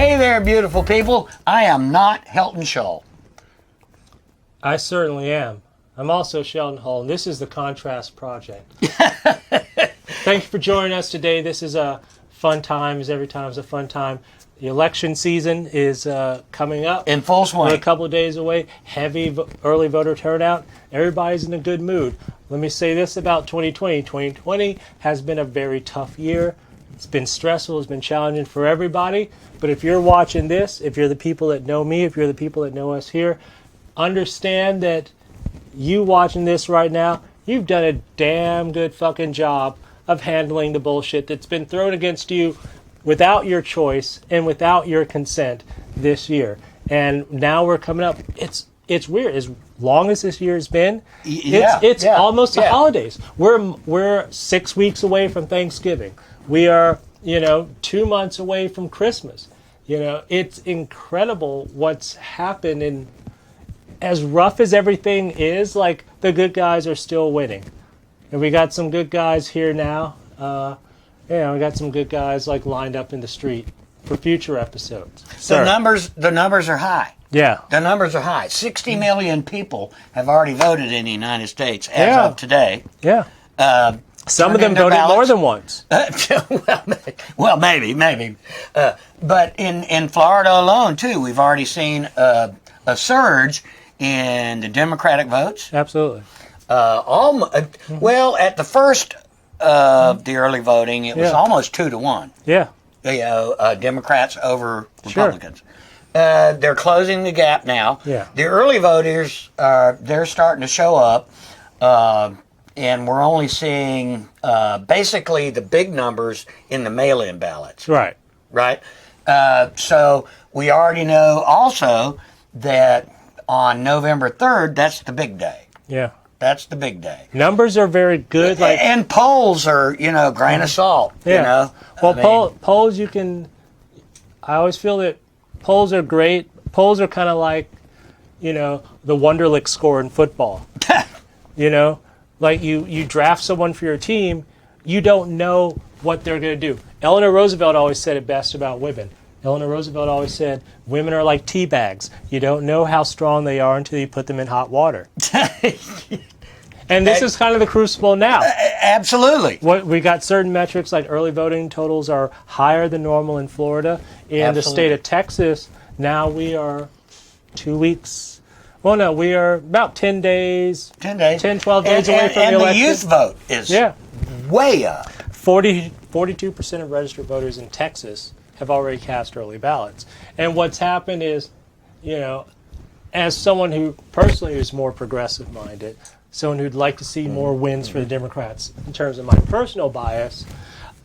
Hey there, beautiful people. I am not Helton Shull. I certainly am. I'm also Shelton Hall, and this is the Contrast Project. Thank you for joining us today. This is a fun time, as every time is a fun time. The election season is coming up. In full swing. We're a couple of days away. Heavy early voter turnout. Everybody's in a good mood. Let me say this about 2020. 2020 has been a very tough year. It's been stressful. It's been challenging for everybody. But if you're watching this, if you're the people that know me, if you're the people that know us here, understand that you watching this right now, you've done a damn good fucking job of handling the bullshit that's been thrown against you without your choice and without your consent this year. And now we're coming up. It's weird. As long as this year has been, it's almost the holidays. We're 6 weeks away from Thanksgiving. We are, 2 months away from Christmas. It's incredible what's happened. And as rough as everything is, like, the good guys are still winning. And we got some good guys here now. We got some good guys like lined up in the street for future episodes. The numbers are high. Yeah. The numbers are high. 60 million people have already voted in the United States as of today. Yeah. Some of them voted more than once. well, maybe. But in Florida alone, too, we've already seen a surge in the Democratic votes. Absolutely. Well, at the first of the early voting, it was almost 2-1. Yeah. Democrats over Republicans. Sure. They're closing the gap now. Yeah. The early voters they're starting to show up, and we're only seeing basically the big numbers in the mail-in ballots. Right. So we already know also that on November 3rd, that's the big day. Yeah. That's the big day. Numbers are very good. And polls are, grain of salt. Yeah. Well, polls I always feel that polls are great. Polls are kind of like, the Wonderlic score in football. Like you draft someone for your team, you don't know what they're going to do. Eleanor Roosevelt always said it best about women. Eleanor Roosevelt always said, women are like tea bags. You don't know how strong they are until you put them in hot water. And this is kind of the crucible now. Absolutely. We got certain metrics, like early voting totals are higher than normal in Florida. In the state of Texas, now we are 2 weeks. Well, no, we are about 10 days. 12 days away from the election. And the youth vote is way up. 42% of registered voters in Texas have already cast early ballots. And what's happened is, as someone who personally is more progressive-minded, someone who'd like to see more wins for the Democrats in terms of my personal bias,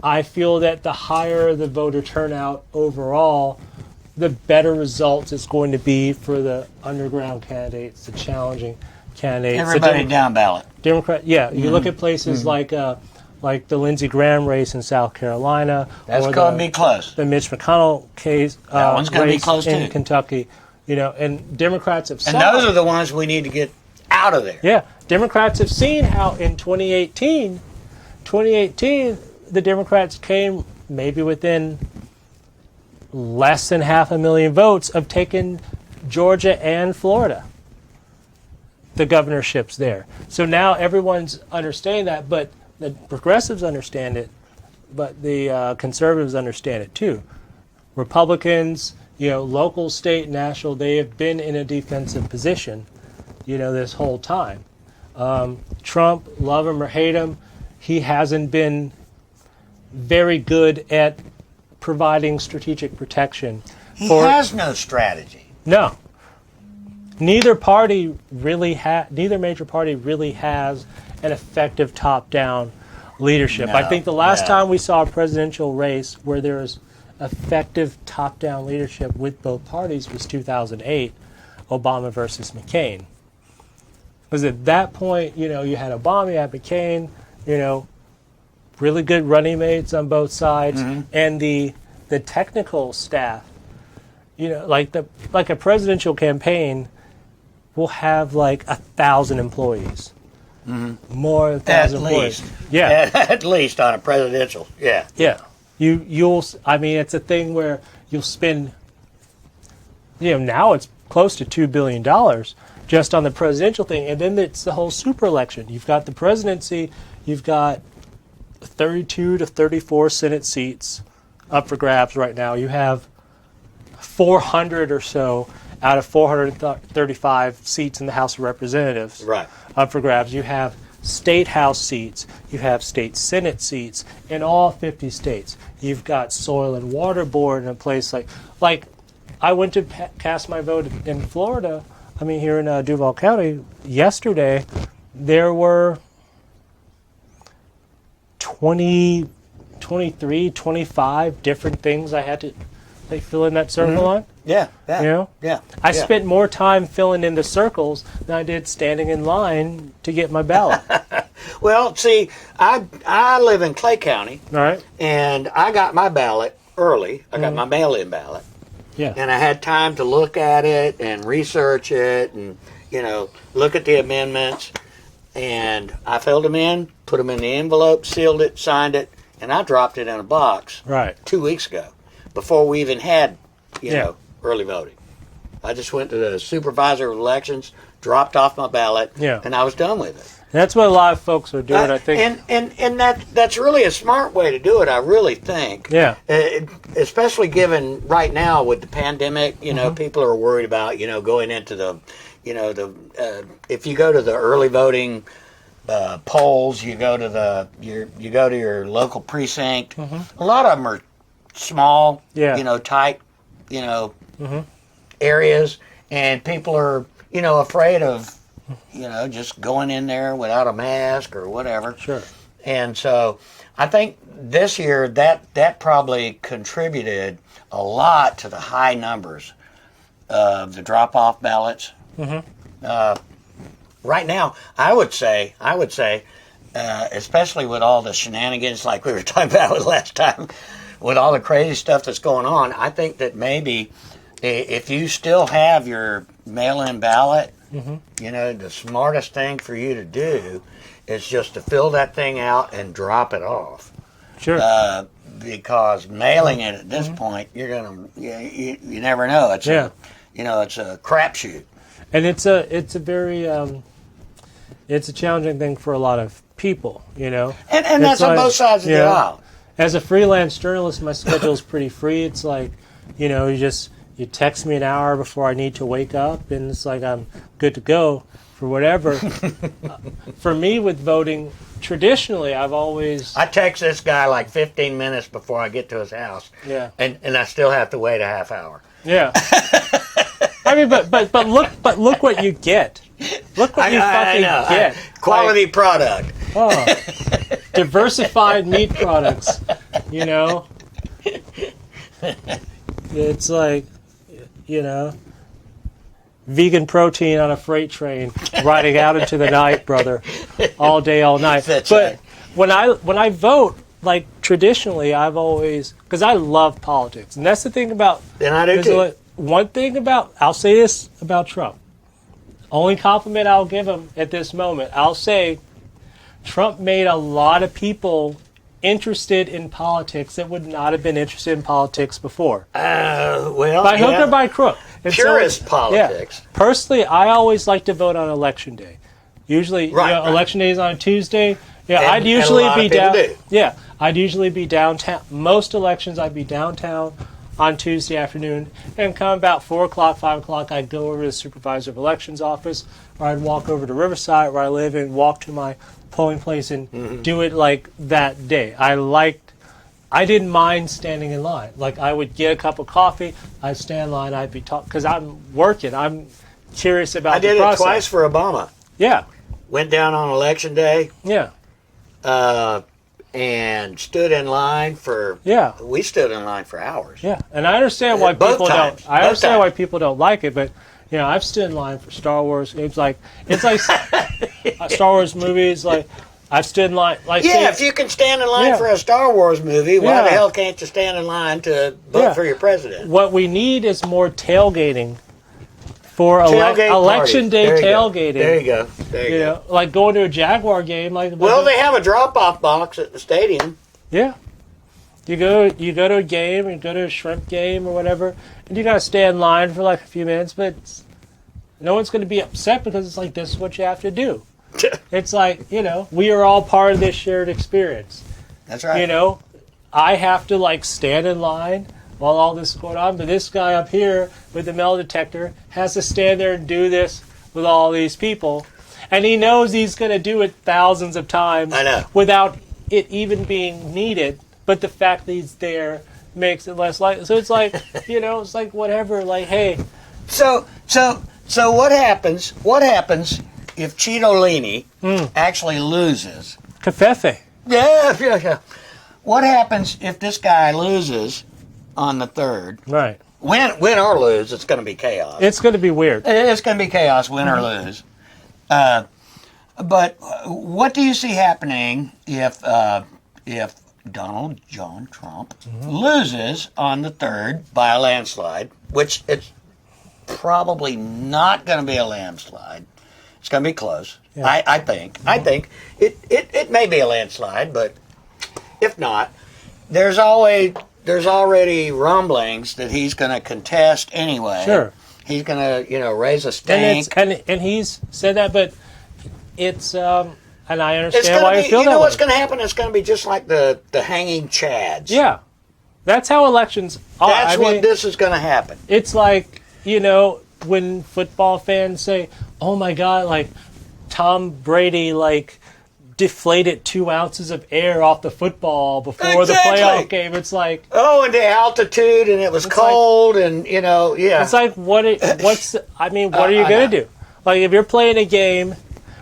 I feel that the higher the voter turnout overall, the better results it's going to be for the underground candidates, the challenging candidates. Everybody down ballot. Democrat, you look at places like the Lindsey Graham race in South Carolina. That's going to be close. The Mitch McConnell case that one's going to be close in too. Kentucky. And Democrats have And those are the ones we need to get out of there. Yeah. Democrats have seen how in 2018, the Democrats came maybe within less than 500,000 votes of taking Georgia and Florida, the governorships there. So now everyone's understanding that, but the progressives understand it, but the conservatives understand it too. Republicans, local, state, national, they have been in a defensive position, this whole time. Trump, love him or hate him, he hasn't been very good at providing strategic protection. He has no strategy. No. Neither major party really has an effective top-down leadership. I think the last time we saw a presidential race where there was effective top-down leadership with both parties was 2008, Obama versus McCain. Because at that point, you had Obama, you had McCain, really good running mates on both sides, and the technical staff, like a presidential campaign will have like 1,000 employees. More than 1,000 employees. Yeah. At least on a presidential. Yeah. Yeah. You'll. I mean, it's a thing where you'll spend now it's close to $2 billion just on the presidential thing. And then it's the whole super election. You've got the presidency, you've got 32 to 34 Senate seats up for grabs right now. You have 400 or so out of 435 seats in the House of Representatives up for grabs. You have state House seats, you have state Senate seats in all 50 states. You've got Soil and Water Board in a place like I went to cast my vote in Florida. I mean, here in Duval County yesterday, there were 20, 23, 25 different things I had to fill in that circle on. Yeah. You know? Yeah. I spent more time filling in the circles than I did standing in line to get my ballot. Well, see, I live in Clay County. All right. And I got my ballot early. I got my mail-in ballot. Yeah. And I had time to look at it and research it and, look at the amendments. And I filled them in, put them in the envelope, sealed it, signed it, and I dropped it in a box 2 weeks ago before we even had, early voting. I just went to the supervisor of elections, dropped off my ballot, and I was done with it. That's what a lot of folks are doing, I think. And that's really a smart way to do it, I really think. Yeah. Especially given right now with the pandemic, people are worried about, going into the, if you go to the early voting polls, you go to your local precinct. A lot of them are small, tight, areas, and people are, afraid of, just going in there without a mask or whatever. Sure. And so I think this year that probably contributed a lot to the high numbers of the drop-off ballots. Right now, I would say, especially with all the shenanigans like we were talking about last time, with all the crazy stuff that's going on, I think that maybe if you still have your mail-in ballot, the smartest thing for you to do is just to fill that thing out and drop it off. Sure. Because mailing it at this point, you're gonna, you never know. It's it's a crapshoot. And it's a very it's a challenging thing for a lot of people, And that's on both sides of the aisle. As a freelance journalist, my schedule is pretty free. It's like, you text me an hour before I need to wake up, and it's like I'm good to go for whatever. For me, with voting, traditionally, I text this guy like 15 minutes before I get to his house. Yeah. And I still have to wait a half hour. Yeah. I mean, but look what you get. Look what you fucking get. Quality product. Oh, diversified meat products. It's like, vegan protein on a freight train riding out into the night, brother, all day, all night. That's but right. when I vote, like traditionally, I've always, because I love politics, and that's the thing about. And I do too. One thing about, I'll say this about Trump. Only compliment I'll give him at this moment, I'll say Trump made a lot of people interested in politics that would not have been interested in politics before. By hook or by crook. And purist politics. Yeah. Personally, I always like to vote on Election Day. Usually, Election Day is on a Tuesday. Yeah, I'd usually be downtown. Most elections, I'd be downtown on Tuesday afternoon, and come about 4 o'clock, 5 o'clock, I'd go over to the supervisor of elections office, or I'd walk over to Riverside, where I live, and walk to my polling place and do it like that day. I didn't mind standing in line. Like, I would get a cup of coffee, I'd stand in line, I'd be talking, because I'm working, I'm curious about the process. I did it twice for Obama. Yeah. Went down on Election Day. Yeah. And stood in line for. Yeah. We stood in line for hours. Yeah, and I understand why people don't. I understand why people don't like it, but I've stood in line for Star Wars. It's like Star Wars movies. Like I've stood in line. If you can stand in line for a Star Wars movie, why the hell can't you stand in line to vote for your president? What we need is more tailgating. For election day tailgating. There you go. There you go. Like going to a Jaguar game. They have a drop-off box at the stadium. Yeah. You go to a game, you go to a shrimp game or whatever, and you gotta stay in line for like a few minutes, but no one's gonna be upset because it's like this is what you have to do. It's like, we are all part of this shared experience. That's right. I have to like stand in line while all this is going on, but this guy up here with the metal detector has to stand there and do this with all these people, and he knows he's gonna do it thousands of times. I know. Without it even being needed. But the fact that he's there makes it less likely. So it's like, it's like whatever. Like, hey. So what happens? What happens if Cheetolini actually loses? Cafefe. Yeah. What happens if this guy loses on the 3rd? Right. Win or lose, it's going to be chaos. It's going to be weird. It's going to be chaos, win or lose. But what do you see happening if Donald John Trump loses on the 3rd by a landslide, which it's probably not going to be a landslide. It's going to be close. Yeah. I think. I think it may be a landslide, but if not, there's already rumblings that he's going to contest anyway. Sure. He's going to raise a stink. And he's said that, but it's and I understand why you feel that way. You know what's going to happen? It's going to be just like the hanging chads. Yeah. That's how elections are. That's what this is going to happen. It's like, when football fans say, oh my God, like Tom Brady, like deflated 2 ounces of air off the football before the playoff game. It's like, and the altitude, and it was cold, and yeah. It's like, what are you going to do? Like, if you're playing a game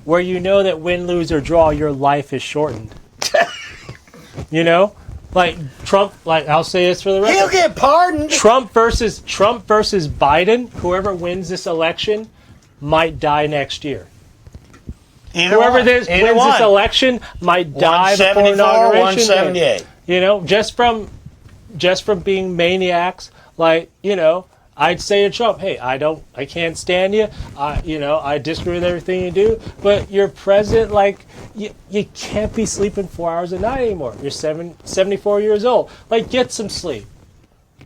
where you know that win, lose, or draw, your life is shortened. Like Trump, like I'll say this for the record. He'll get pardoned. Trump versus Biden, whoever wins this election might die next year. Whoever wins this election might die before inauguration. 178. Just from being maniacs, like, I'd say to Trump, hey, I can't stand you. I disagree with everything you do, but you're president, like, you can't be sleeping 4 hours a night anymore. You're 74 years old. Like, get some sleep.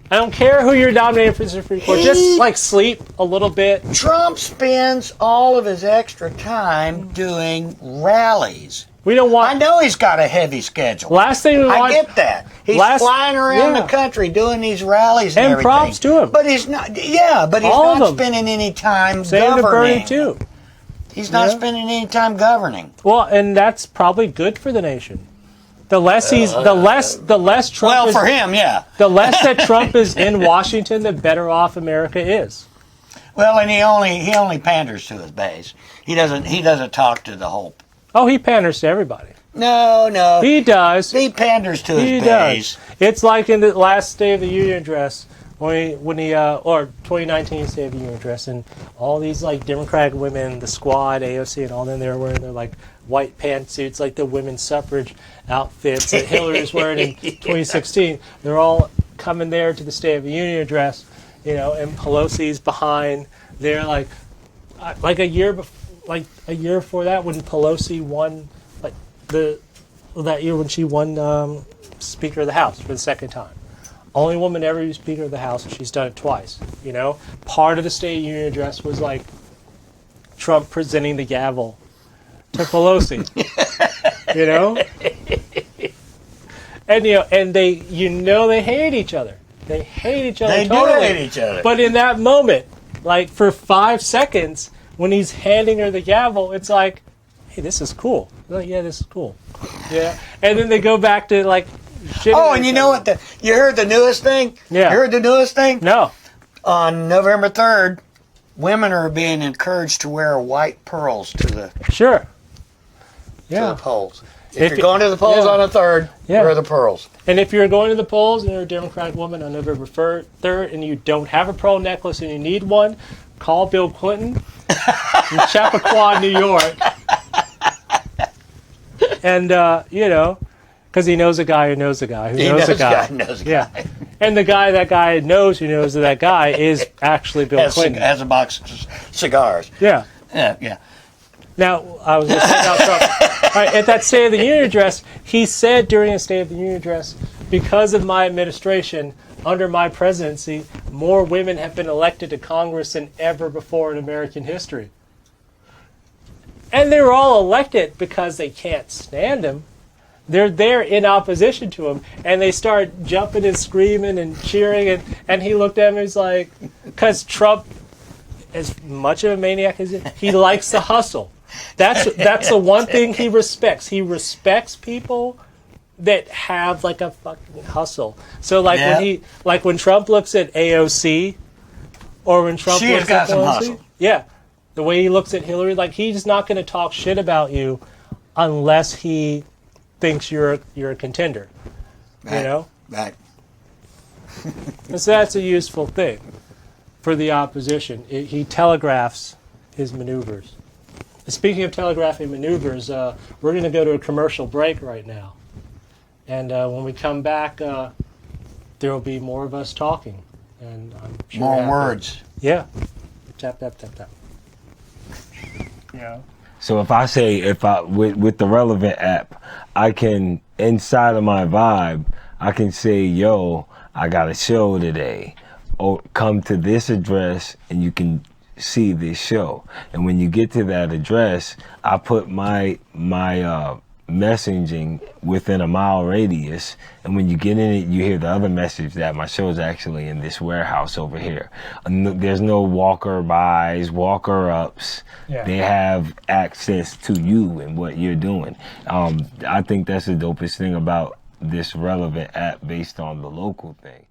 I don't care who you're nominating for the Supreme Court. Just, like, sleep a little bit. Trump spends all of his extra time doing rallies. We don't want... I know he's got a heavy schedule. Last thing we want... I get that. He's flying around the country doing these rallies and everything. And props to him. But he's not... Yeah, but he's not spending any time governing. Bernie, too. He's not spending any time governing. Well, and that's probably good for the nation. The less Trump Well, for him, yeah. The less that Trump is in Washington, the better off America is. Well, and he only panders to his base. He doesn't talk to the whole... Oh, he panders to everybody. No. He does. He panders to his base. It's like in the last State of the Union address, when he or 2019 State of the Union address, and all these like Democratic women, the Squad, AOC, and all them, they were wearing their like white pantsuits, like the women's suffrage outfits that Hillary was wearing in 2016. They're all coming there to the State of the Union address, and Pelosi's behind. They're like a year before. Like a year before that, when Pelosi won, that year when she won Speaker of the House for the second time, only woman ever to be Speaker of the House, and she's done it twice. Part of the State of the Union address was like Trump presenting the gavel to Pelosi. and they hate each other. They hate each other. They totally. do hate each other. But in that moment, like for 5 seconds. When he's handing her the gavel, it's like, hey, this is cool. Like, yeah, this is cool. Yeah. And then they go back to, like, shit. Oh, and you know what? You heard the newest thing? Yeah. You heard the newest thing? No. On November 3rd, women are being encouraged to wear white pearls to the polls. If you're going to the polls on the 3rd, wear the pearls. And if you're going to the polls and you're a Democratic woman on November 3rd and you don't have a pearl necklace and you need one, call Bill Clinton in Chappaqua, New York. And, because he knows a guy who knows a guy who knows a guy. Yeah. And that guy knows who knows that guy is actually Bill Clinton. Has a box of cigars. Yeah. Yeah. Now, I was going to say about Trump. All right, at that State of the Union address, he said during his State of the Union address, because of my administration, under my presidency, more women have been elected to Congress than ever before in American history. And they were all elected because they can't stand him. They're there in opposition to him, and they start jumping and screaming and cheering, and he looked at me and was like, because Trump, as much of a maniac as he likes the hustle. That's the one thing he respects. He respects people that have like a fucking hustle. So like when Trump looks at AOC, or when Trump She has looks got at some AOC, hustle. yeah, the way he looks at Hillary, like he's not going to talk shit about you unless he thinks you're a contender. Right. You know, Right. and so that's a useful thing for the opposition. He telegraphs his maneuvers. Speaking of telegraphing maneuvers, we're going to go to a commercial break right now. And when we come back, there will be more of us talking. And I'm sure More happy. words. Yeah. Tap, tap, tap, tap. Yeah. So if I with the Relevant app, I can, inside of my vibe, I can say, yo, I got a show today. Or come to this address and you can see this show. And when you get to that address, I put my messaging within a mile radius, and when you get in it, you hear the other message that my show is actually in this warehouse over here. There's no walker bys, walker ups. Yeah. They have access to you and what you're doing. I think that's the dopest thing about this Relevant app based on the local thing.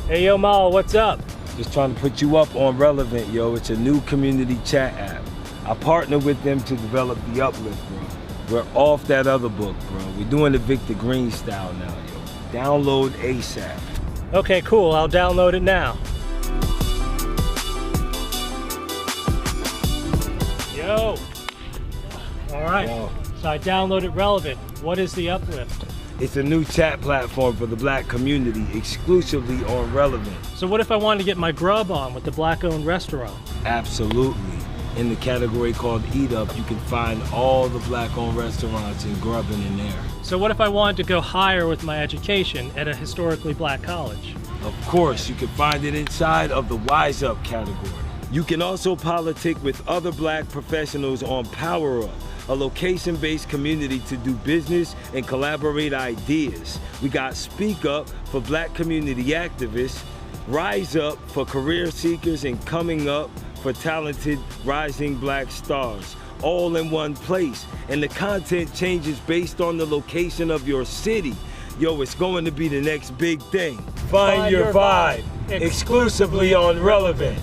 Hey, yo, Mal, what's up? Just trying to put you up on Relevant, yo. It's a new community chat app. I partnered with them to develop the Uplift, bro. We're off that other book, bro. We're doing the Victor Green style now, yo. Download ASAP. Okay, cool. I'll download it now. Yo. All right. Yo. So I downloaded Relevant. What is the Uplift? It's a new chat platform for the black community, exclusively on Relevant. So what if I wanted to get my grub on with the black-owned restaurant? Absolutely. In the category called Eat Up, you can find all the black-owned restaurants and grubbing in there. So what if I wanted to go higher with my education at a historically black college? Of course, you can find it inside of the Wise Up category. You can also politic with other black professionals on Power Up, a location-based community to do business and collaborate ideas. We got Speak Up for black community activists, Rise Up for career seekers, and Coming Up for talented rising black stars, all in one place. And the content changes based on the location of your city. Yo, it's going to be the next big thing. Find your vibe, exclusively on Relevant.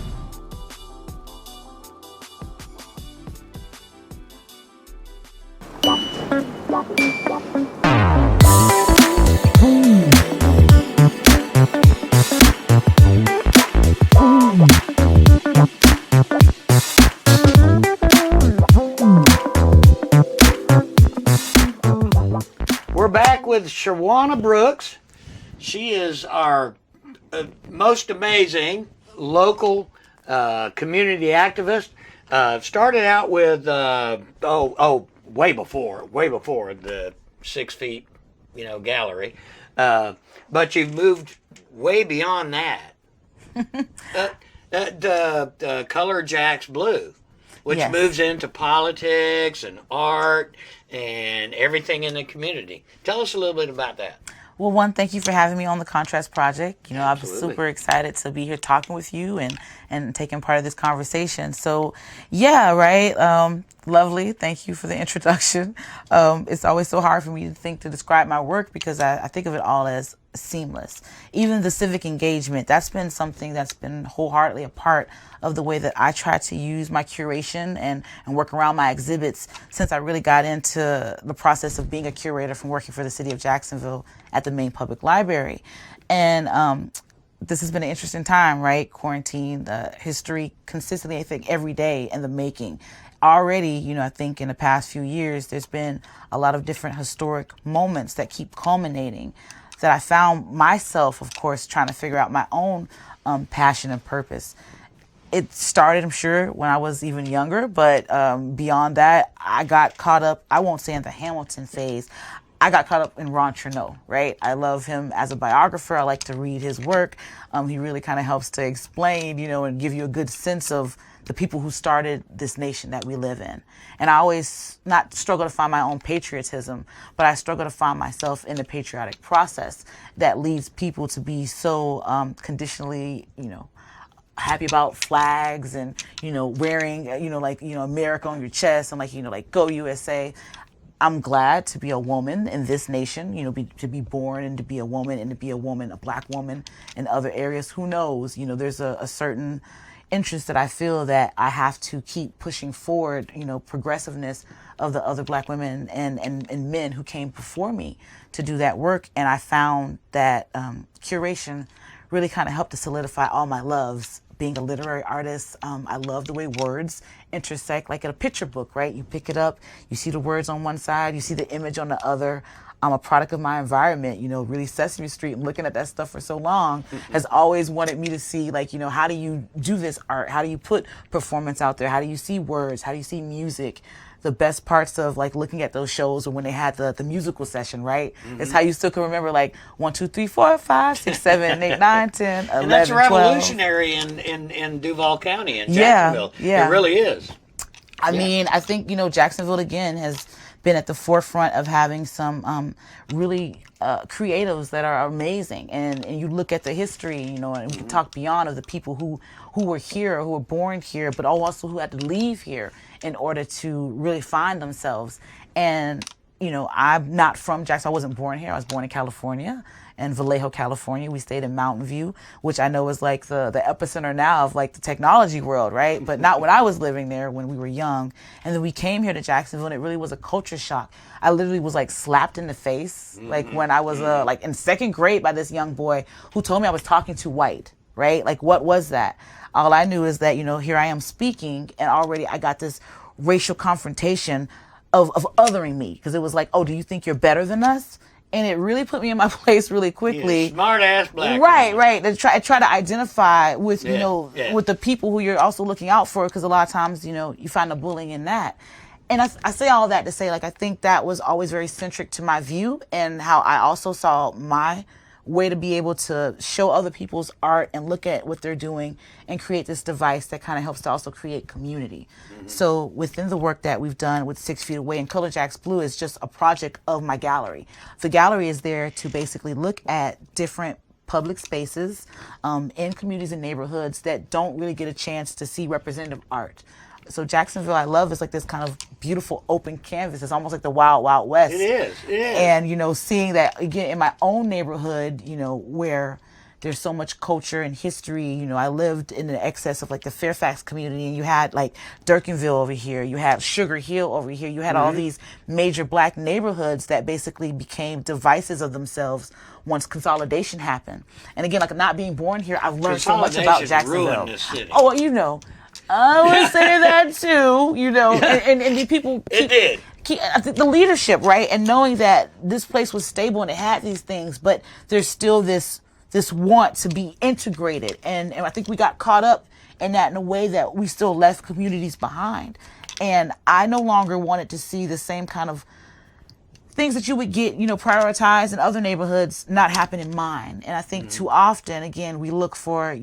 We're back with Shawana Brooks. She is our most amazing local community activist. Started out with way before the 6 feet, gallery. But you've moved way beyond that. The color Jax Blue, which Yes. moves into politics and art and everything in the community. Tell us a little bit about that. Well, one, thank you for having me on the Contrast Project. I'm Absolutely. super excited to be here talking with you and taking part of this conversation. So, yeah, right. Lovely. Thank you for the introduction. It's always so hard for me to describe my work because I think of it all as seamless. Even the civic engagement, that's been something that's been wholeheartedly a part of the way that I try to use my curation and work around my exhibits since I really got into the process of being a curator from working for the city of Jacksonville at the Main Public Library. And this has been an interesting time, right? Quarantine, history consistently, I think, every day in the making. Already, I think in the past few years, there's been a lot of different historic moments that keep culminating, that I found myself, of course, trying to figure out my own passion and purpose. It started, I'm sure, when I was even younger, but beyond that, I got caught up, I won't say in the Hamilton phase, I got caught up in Ron Chernow, right? I love him as a biographer. I like to read his work. He really kind of helps to explain, and give you a good sense of the people who started this nation that we live in. And I always not struggle to find my own patriotism, but I struggle to find myself in the patriotic process that leads people to be so conditionally, happy about flags and, wearing, America on your chest and like go USA. I'm glad to be a woman in this nation, to be born and to be a woman and to be a woman, a black woman in other areas. Who knows? There's a certain interest that I feel that I have to keep pushing forward, progressiveness of the other black women and men who came before me to do that work. And I found that curation really kind of helped to solidify all my loves. Being a literary artist, I love the way words intersect, like in a picture book, right? You pick it up, you see the words on one side, you see the image on the other. I'm a product of my environment, really Sesame Street and looking at that stuff for so long has always wanted me to see, how do you do this art? How do you put performance out there? How do you see words? How do you see music? The best parts of looking at those shows are when they had the musical session, right? It's how you still can remember 1, 2, 3, 4, 5, 6, 7, 8, 9, 10, 11, and that's 12. revolutionary in Duval County in Jacksonville. Yeah. It really is. I mean, I think, Jacksonville, again, has been at the forefront of having some really creatives that are amazing. And you look at the history, and we can talk beyond of the people who were here, who were born here, but also who had to leave here in order to really find themselves. And, I'm not from Jackson. I wasn't born here. I was born in California, in Vallejo, California. We stayed in Mountain View, which I know is the epicenter now of the technology world, right? But not when I was living there when we were young. And then we came here to Jacksonville, and it really was a culture shock. I literally was slapped in the face, when I was in second grade by this young boy who told me I was talking too white, right? What was that? All I knew is that, here I am speaking, and already I got this racial confrontation of othering me, because it was oh, do you think you're better than us? And it really put me in my place really quickly. Smart ass black. Right. To try to identify with, with the people who you're also looking out for, because a lot of times, you find the bullying in that. And I say all that to say, I think that was always very centric to my view and how I also saw my way to be able to show other people's art and look at what they're doing and create this device that kind of helps to also create community. So within the work that we've done with 6 Feet Away and Color Jax Blue is just a project of my gallery. The gallery is there to basically look at different public spaces in communities and neighborhoods that don't really get a chance to see representative art. So Jacksonville, I love, is this kind of beautiful open canvas. It's almost like the Wild Wild West. It is. And, seeing that, again, in my own neighborhood, where there's so much culture and history. I lived in the excess of the Fairfax community, and you had Durkinville over here. You had Sugar Hill over here. You had all these major black neighborhoods that basically became devices of themselves once consolidation happened. And again, not being born here, I've learned so much about Jacksonville. Ruined this city. Oh, well, I would say that too, and the people. It did. I think the leadership, right? And knowing that this place was stable and it had these things, but there's still this want to be integrated. And I think we got caught up in that in a way that we still left communities behind. And I no longer wanted to see the same kind of things that you would get, prioritized in other neighborhoods not happen in mine. And I think too often, again, we look for,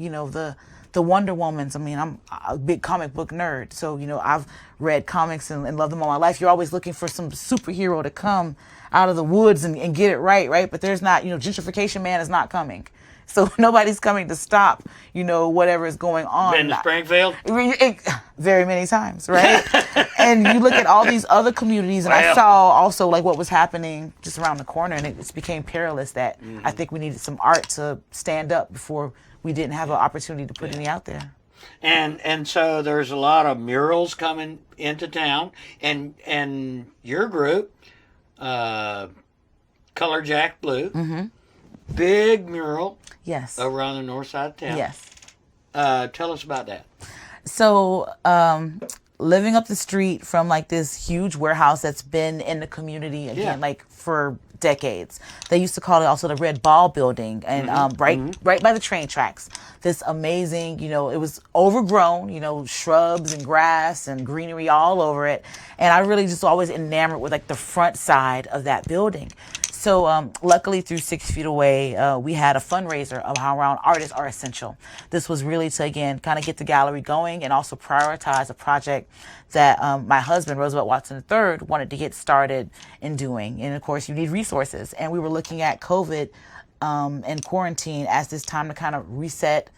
the Wonder Womans. I mean, I'm a big comic book nerd. So, I've read comics and loved them all my life. You're always looking for some superhero to come out of the woods and get it right? But there's not, gentrification man is not coming. So nobody's coming to stop, whatever is going on. Been to Springfield? Very many times, right? And you look at all these other communities, and I saw also what was happening just around the corner, and it became perilous that I think we needed some art to stand up before we didn't have an opportunity to put any out there. And so there's a lot of murals coming into town, and your group, Color Jax Blue, big mural Yes. over on the north side of town. Yes. Tell us about that. So, living up the street from like this huge warehouse that's been in the community again, like for decades. They used to call it also the Red Ball Building, and right by the train tracks. This amazing, it was overgrown, shrubs and grass and greenery all over it. And I really just always enamored with like the front side of that building. So luckily through 6 Feet Away, we had a fundraiser around artists are essential. This was really to, again, kind of get the gallery going and also prioritize a project that my husband, Roosevelt Watson III, wanted to get started in doing. And of course, you need resources. And we were looking at COVID and quarantine as this time to kind of reset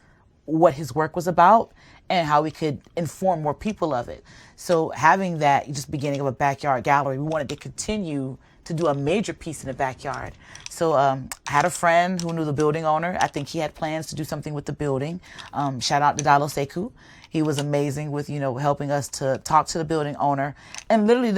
what his work was about and how we could inform more people of it. So having that just beginning of a backyard gallery, we wanted to continue to do a major piece in the backyard. So I had a friend who knew the building owner. I think he had plans to do something with the building. Shout out to Dalo Sekou. He was amazing with, helping us to talk to the building owner. And literally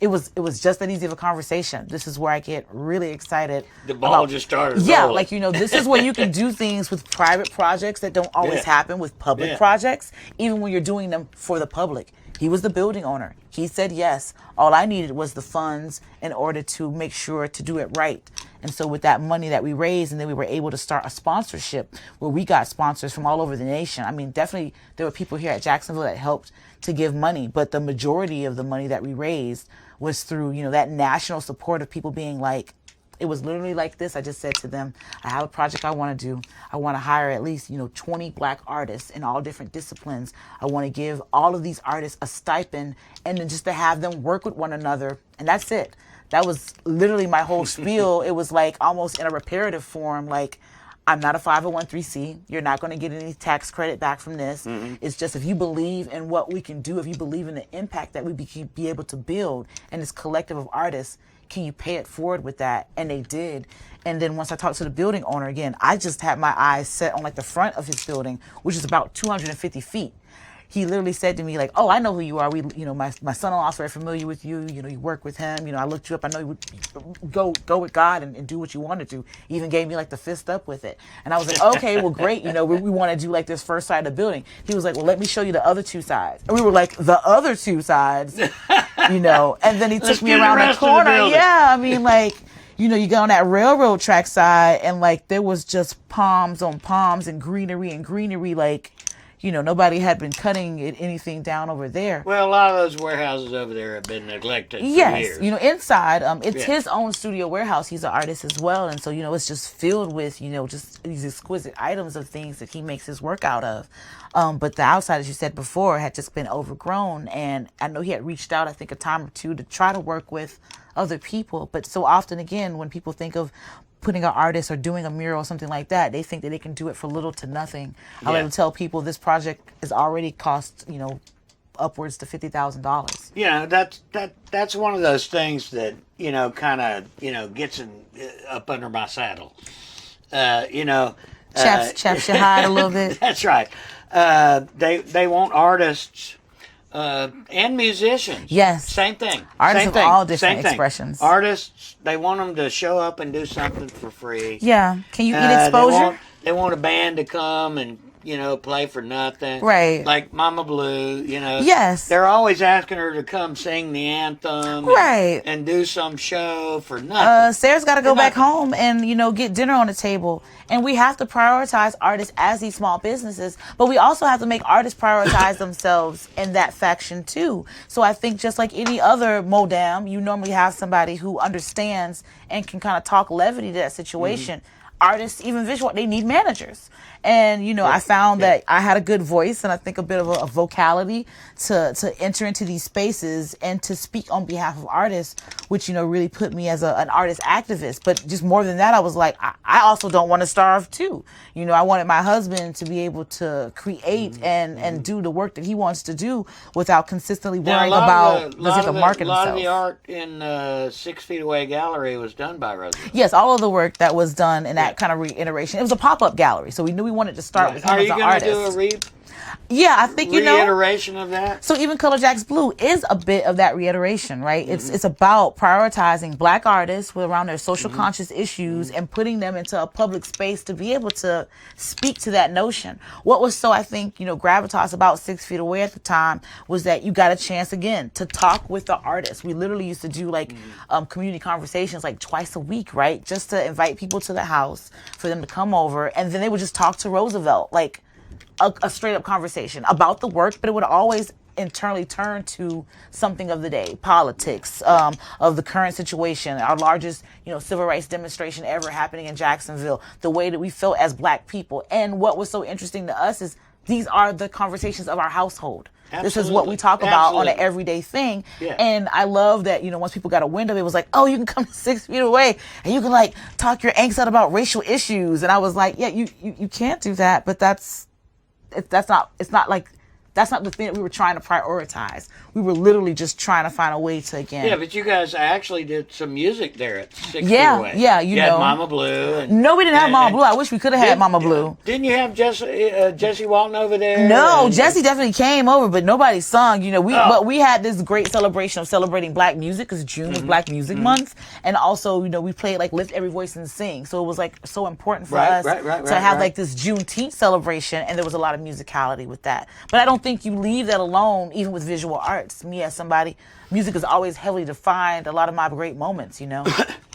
it was just that easy of a conversation. This is where I get really excited. The ball just started Yeah, rolling. this is where you can do things with private projects that don't always happen with public projects, even when you're doing them for the public. He was the building owner. He said yes. All I needed was the funds in order to make sure to do it right. And so with that money that we raised, and then we were able to start a sponsorship where we got sponsors from all over the nation. I mean, definitely there were people here at Jacksonville that helped to give money, but the majority of the money that we raised was through, that national support of people being like, it was literally like this. I just said to them, I have a project I want to do. I want to hire at least, 20 Black artists in all different disciplines. I want to give all of these artists a stipend and then just to have them work with one another. And that's it. That was literally my whole spiel. It was like almost in a reparative form, like, I'm not a 501c. You're not going to get any tax credit back from this. It's just if you believe in what we can do, if you believe in the impact that we be able to build and this collective of artists, can you pay it forward with that? And they did. And then once I talked to the building owner again, I just had my eyes set on like the front of his building, which is about 250 feet. He literally said to me like, oh, I know who you are. My son-in-law is very familiar with you. You work with him. I looked you up. I know you would go with God and do what you want to do. He even gave me like the fist up with it. And I was like, okay, well, great. We want to do like this first side of the building. He was like, well, let me show you the other two sides. And we were like, the other two sides, and then he took me around the corner. You go on that railroad track side and like there was just palms on palms and greenery like, nobody had been cutting anything down over there. Well, a lot of those warehouses over there have been neglected for years. Inside, it's his own studio warehouse. He's an artist as well. And so, it's just filled with, just these exquisite items of things that he makes his work out of. But the outside, as you said before, had just been overgrown. And I know he had reached out, I think, a time or two to try to work with other people. But so often, again, when people think of putting an artist or doing a mural or something like that, they think that they can do it for little to nothing. I like to tell people this project has already cost, upwards to $50,000. That's one of those things that, kind of, gets up under my saddle. Chaps your hide a little bit. That's right. They want artists and musicians. Yes. Same thing. Artists Same of thing. all different Same thing. expressions. Artists, they want them to show up and do something for free. Yeah. Can you get exposure? They want a band to come and, play for nothing. Right. Like Mama Blue, Yes. They're always asking her to come sing the anthem. Right. And do some show for nothing. Sarah's got to go back home and, get dinner on the table. And we have to prioritize artists as these small businesses, but we also have to make artists prioritize themselves in that faction too. So I think just like any other modam, you normally have somebody who understands and can kind of talk levity to that situation. Artists, even visual, they need managers. And, I found that I had a good voice and I think a bit of a vocality to enter into these spaces and to speak on behalf of artists, which, really put me as an artist activist. But just more than that, I was like, I also don't want to starve too. I wanted my husband to be able to create and do the work that he wants to do without consistently worrying about does he can market himself. A lot of the art in 6 Feet Away Gallery was done by Roosevelt. Yes, all of the work that was done in that kind of reiteration. It was a pop-up gallery, so we knew we wanted to start with him as an artist. Are you going to do a read? Yeah, I think, you know. Reiteration of that. So even Color Jax Blue is a bit of that reiteration, right? It's about prioritizing Black artists around their social conscious issues and putting them into a public space to be able to speak to that notion. What was so, I think, you know, gravitas about 6 Feet Away at the time was that you got a chance again to talk with the artists. We literally used to do like community conversations like twice a week, right? Just to invite people to the house for them to come over, and then they would just talk to Roosevelt, like a straight up conversation about the work, but it would always internally turn to something of the day, politics, of the current situation, our largest, you know, civil rights demonstration ever happening in Jacksonville, the way that we felt as Black people. And what was so interesting to us is these are the conversations of our household. Absolutely. This is what we talk about on an everyday thing. Yeah. And I love that, you know, once people got a wind of it, it was like, oh, you can come to 6 feet away and you can like talk your angst out about racial issues. And I was like, yeah, you can't do that, but that's not the thing that we were trying to prioritize. We were literally just trying to find a way to, again. Yeah, but you guys actually did some music there at 6 Feet Away. Yeah, you know. had Mama Blue. And, no, we didn't have Mama Blue. I wish we could have had Mama Blue. Didn't you have Jesse Walton over there? No, Jesse definitely came over, but nobody sung. You know, but we had this great celebration of celebrating Black music because June was Black Music Month, and also, you know, we played like Lift Every Voice and Sing. So it was like so important for us to have like this Juneteenth celebration, and there was a lot of musicality with that. But I don't think you leave that alone, even with visual arts. Me as somebody, music has always heavily defined a lot of my great moments, you know.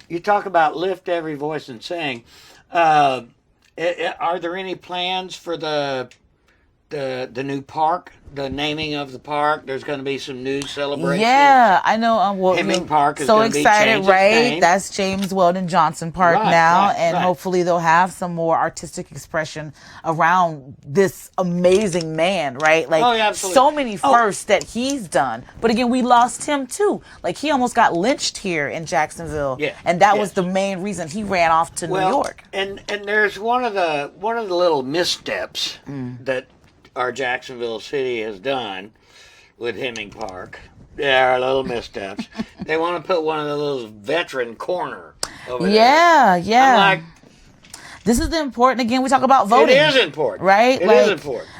You talk about Lift Every Voice and Sing. Are there any plans for the new park, the naming of the park? There's going to be some new celebrations. Yeah, I know. Hemming Park is so going to be excited, changed right? its name. That's James Weldon Johnson Park now, and hopefully they'll have some more artistic expression around this amazing man, right? Like so many firsts that he's done. But again, we lost him too. Like he almost got lynched here in Jacksonville, and that was the main reason he ran off to New York. And there's one of the little missteps that our Jacksonville city has done with Hemming Park. There are little missteps. They want to put one of those veteran corner over there. Yeah. I'm like, this is the important, again, we talk about voting. It is important. Right? It is important.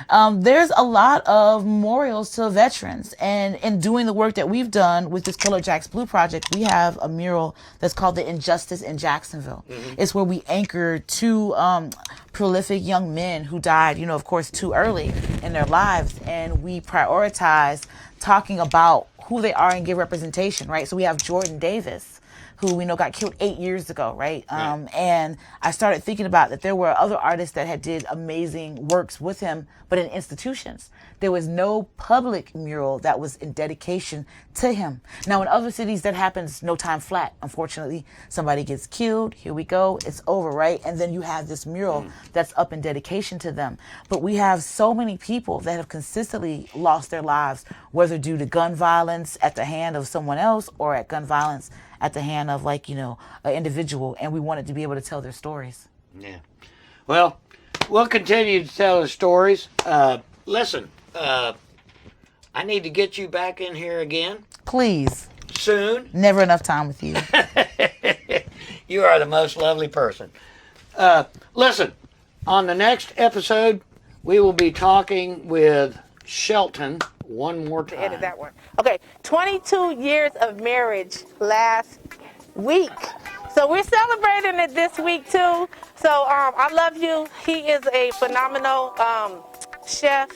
There's a lot of memorials to veterans. And in doing the work that we've done with this Color Jax Blue project, we have a mural that's called The Injustice in Jacksonville. It's where we anchor two prolific young men who died, you know, of course, too early in their lives. And we prioritize talking about who they are and give representation, right? So we have Jordan Davis, who we know got killed 8 years ago, right? And I started thinking about that there were other artists that had did amazing works with him, but in institutions. There was no public mural that was in dedication to him. Now, in other cities, that happens no time flat. Unfortunately, somebody gets killed. Here we go. It's over, right? And then you have this mural that's up in dedication to them. But we have so many people that have consistently lost their lives, whether due to gun violence at the hand of someone else or at gun violence at the hand of, like, you know, an individual. And we wanted to be able to tell their stories. Yeah. Well, we'll continue to tell the stories. Listen, I need to get you back in here again. Please. Soon. Never enough time with you. You are the most lovely person. Listen, on the next episode, we will be talking with Shelton one more time. Edit that one. Okay, 22 years of marriage last week. So we're celebrating it this week too. So I love you. He is a phenomenal chef.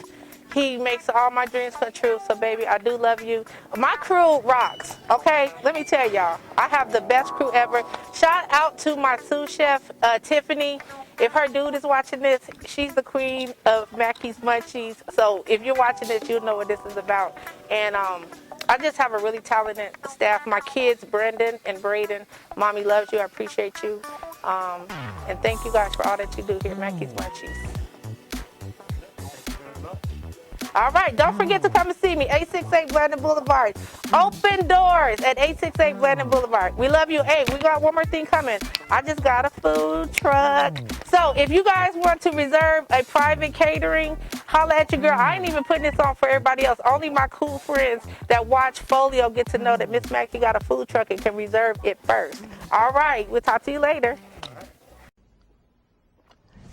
He makes all my dreams come true. So baby, I do love you. My crew rocks. Okay, let me tell y'all, I have the best crew ever. Shout out to my sous chef, Tiffany. If her dude is watching this, she's the queen of Mackey's Munchies. So if you're watching this, you'll know what this is about. And I just have a really talented staff. My kids, Brendan and Braden. Mommy loves you. I appreciate you. And thank you guys for all that you do here at Mackey's Munchies. All right, don't forget to come and see me, 868 Blandon Boulevard. Open doors at 868 Blandon Boulevard. We love you. Hey, we got one more thing coming. I just got a food truck. So if you guys want to reserve a private catering, holla at your girl. I ain't even putting this on for everybody else. Only my cool friends that watch Folio get to know that Miss Mackey got a food truck and can reserve it first. All right, we'll talk to you later.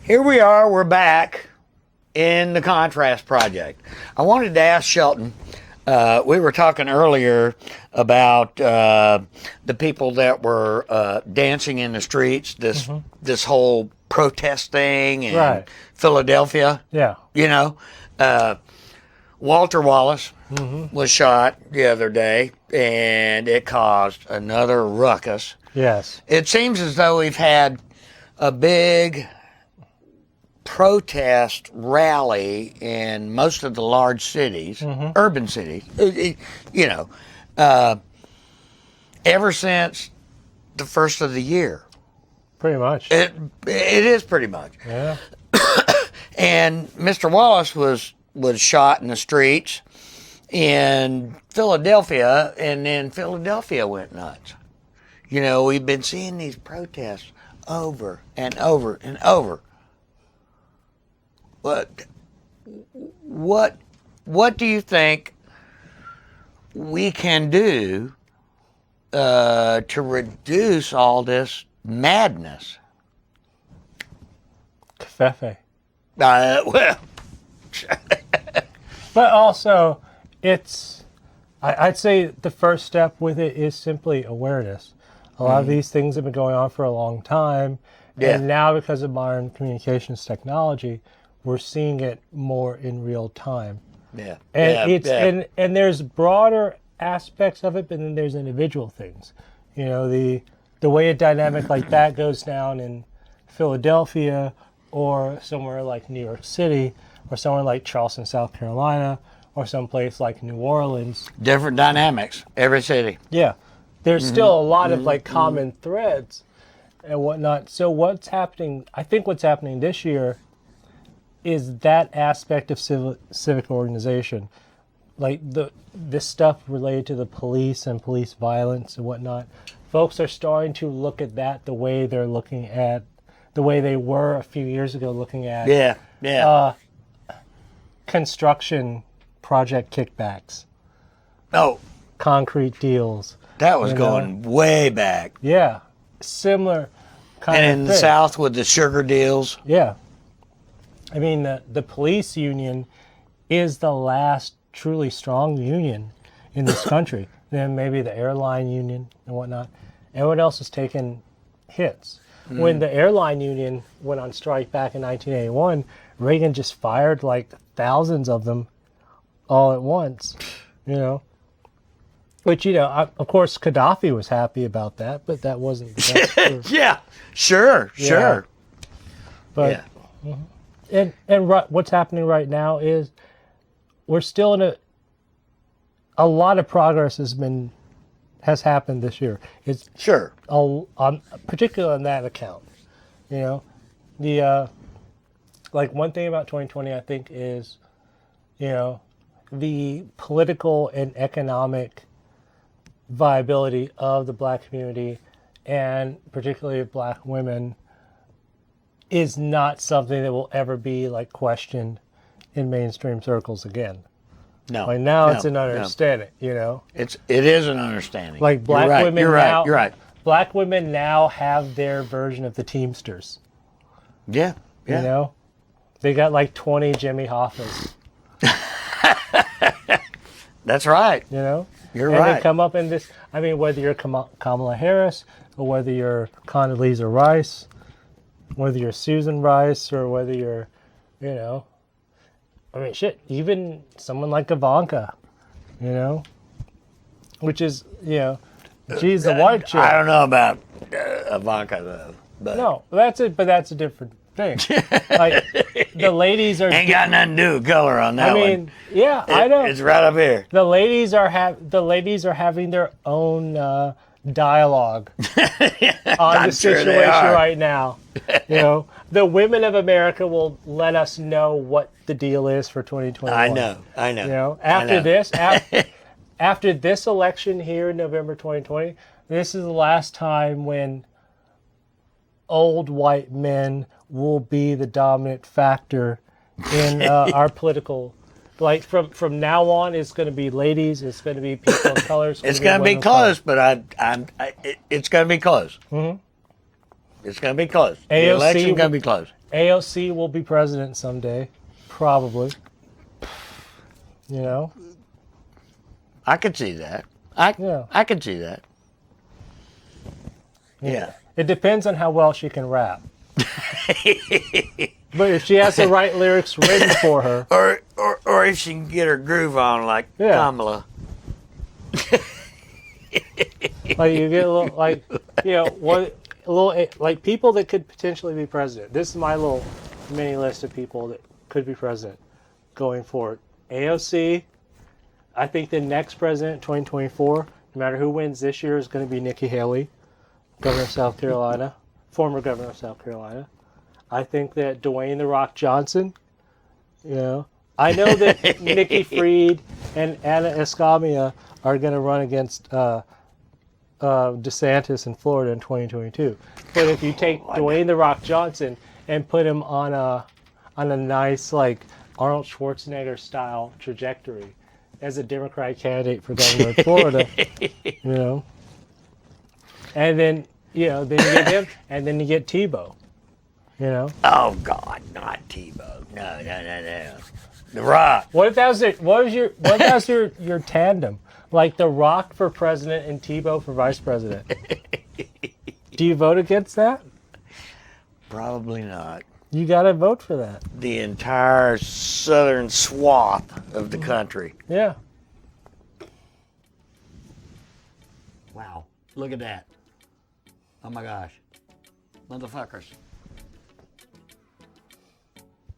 Here we are, we're back. in the Contrast Project. I wanted to ask Shelton. We were talking earlier about the people that were dancing in the streets. This whole protest thing in Right. Philadelphia. Yeah. You know, Walter Wallace was shot the other day, and it caused another ruckus. Yes. It seems as though we've had a big protest rally in most of the large cities, urban cities, you know, ever since the first of the year. Pretty much. It is pretty much. Yeah. And Mr. Wallace was shot in the streets in Philadelphia, and then Philadelphia went nuts. You know, we've been seeing these protests over and over and over. But what do you think we can do to reduce all this madness? Covfefe. Well, But also, I'd say the first step with it is simply awareness. A lot of these things have been going on for a long time. Yeah. And now, because of modern communications technology, we're seeing it more in real time. yeah, And yeah. and there's broader aspects of it, but then there's individual things. You know, the way a dynamic like that goes down in Philadelphia or somewhere like New York City or somewhere like Charleston, South Carolina, or someplace like New Orleans. Different dynamics, every city. Yeah. There's still a lot of like common threads and whatnot. So what's happening, I think what's happening this year is that aspect of civic organization. Like this stuff related to the police and police violence and whatnot. Folks are starting to look at that the way they're looking at, the way they were a few years ago looking at construction project kickbacks, Oh, concrete deals. that was You know? going way back. Yeah, similar kind And of in the thing. South with the sugar deals. Yeah. I mean, the police union is the last truly strong union in this country. Then maybe the airline union and whatnot. Everyone else has taken hits. When the airline union went on strike back in 1981, Reagan just fired like thousands of them all at once, you know. Which, you know, of course, Gaddafi was happy about that, but that wasn't the best for- Yeah, sure. But Yeah. and what's happening right now is we're still in a lot of progress has happened this year. It's Sure. particularly on that account. You know, the like one thing about 2020, I think, is, you know, the political and economic viability of the black community, and particularly of black women, is not something that will ever be like questioned in mainstream circles again. No. Like now, no, it's an understanding. You know, It is an understanding. like black You're right, women You're now. right. You're right. Black women now have their version of the Teamsters. Yeah. Yeah. You know, they got like 20 Jimmy Hoffas. That's right. You know, You're and right. they come up in this. I mean, whether you're Kamala Harris or whether you're Condoleezza Rice, whether you're Susan Rice or whether you're, you know, I mean, shit, even someone like Ivanka, you know, which is, you know, she's the white chick. I don't know about Ivanka though. But No, that's it, but that's a different thing. Like the ladies are. ain't got nothing to do with color on that I mean, one. yeah, I know. It's right up here. The ladies are having their own dialogue on I'm the sure they situation are. right now. You know, the women of America will let us know what the deal is for 2021. I know. You know, I know. after this election here in November 2020, this is the last time when old white men will be the dominant factor in our political. Like from now on, it's going to be ladies. It's going to be people of color. It's going to be women of color. close, but it's going to be close. Mm-hmm. It's going to be close. The AOC election's going to be close. AOC will be president someday, Probably. You know? I could see that. Yeah. I could see that. Yeah. It depends on how well she can rap. But if she has the right lyrics written for her. Or if she can get her groove on like Yeah. Kamala. Like you get a little, like, you know, like people that could potentially be president. This is my little mini list of people that could be president going forward. AOC, I think the next president, 2024, no matter who wins this year, is going to be Nikki Haley, governor of South Carolina, former governor of South Carolina. I think that Dwayne "The Rock" Johnson, you know, I know that Nikki Fried and Anna Escamilla are going to run against DeSantis in Florida in 2022. But if you take Dwayne "The Rock" Johnson and put him on a nice, like, Arnold Schwarzenegger style trajectory as a Democratic candidate for governor of Florida, you know, and then you get him, and then you get Tebow, you know. Oh God, not Tebow. No. The Rock. What if that was your tandem? Like The Rock for president and Tebow for vice president. Do you vote against that? Probably not. You got to vote for that. The entire southern swath of the country. Yeah. Wow. Look at that. Oh my gosh. Motherfuckers.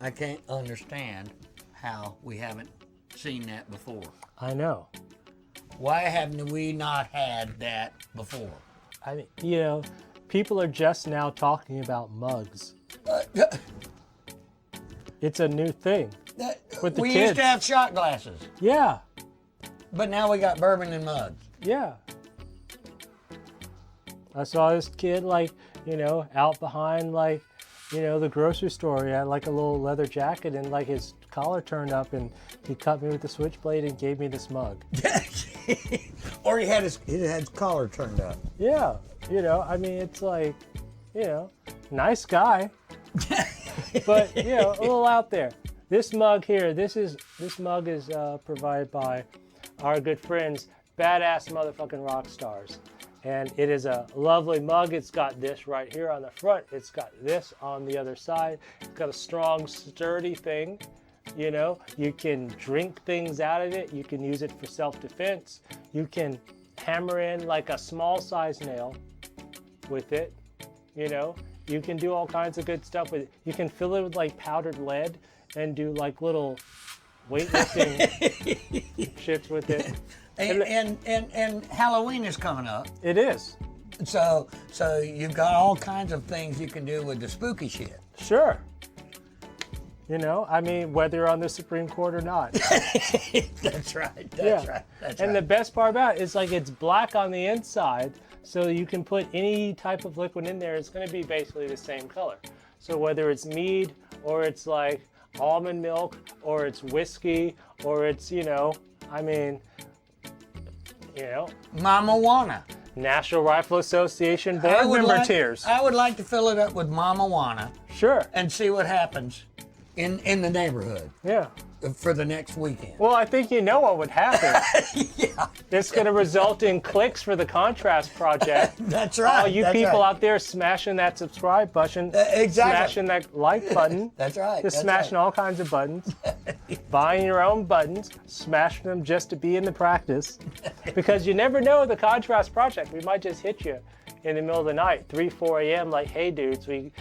I can't understand how we haven't seen that before. I know. Why haven't we not had that before? I mean, you know, people are just now talking about mugs. It's a new thing with the we kids. used to have shot glasses, Yeah. but now we got bourbon and mugs. Yeah. I saw this kid, like, you know, out behind, like, you know, the grocery store. He had like a little leather jacket and like his collar turned up, and he cut me with the switchblade and gave me this mug. Or he had his collar turned up. Yeah. You know, I mean, it's like, you know, nice guy, but, you know, a little out there. This mug here, this mug is provided by our good friends, Badass Motherfucking Rock Stars. And it is a lovely mug. It's got this right here on the front. It's got this on the other side. It's got a strong, sturdy thing. You know, you can drink things out of it. You can use it for self-defense. You can hammer in like a small size nail with it. You know, you can do all kinds of good stuff with it. You can fill it with like powdered lead and do like little weightlifting shits with it. And Halloween is coming up. It is. So you've got all kinds of things you can do with the spooky shit. Sure. You know, I mean, whether you're on the Supreme Court or not. That's right. That's right. And the best part about it is, like, it's black on the inside, so you can put any type of liquid in there. It's going to be basically the same color. So whether it's mead, or it's like almond milk, or it's whiskey, or it's, you know, I mean, you know, Mama Wana. National Rifle Association board member tiers. I would like to fill it up with Mama Wana. Sure. And see what happens in the neighborhood. Yeah. For the next weekend. Well, I think you know what would happen. Yeah. It's going to result in clicks for the Contrast Project. That's right. All you people out there smashing that subscribe button, exactly. smashing that like button. That's right. Just smashing all kinds of buttons. Buying your own buttons, smashing them just to be in the practice. Because you never know the Contrast Project. We might just hit you in the middle of the night, 3, 4 a.m. like, hey, dudes, we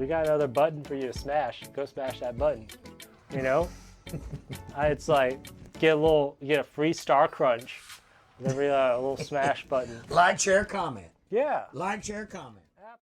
got another button for you to smash. Go smash that button. You know? It's like, get a free Star Crunch with every little smash button. Like, share, comment. Yeah. Like, share, comment.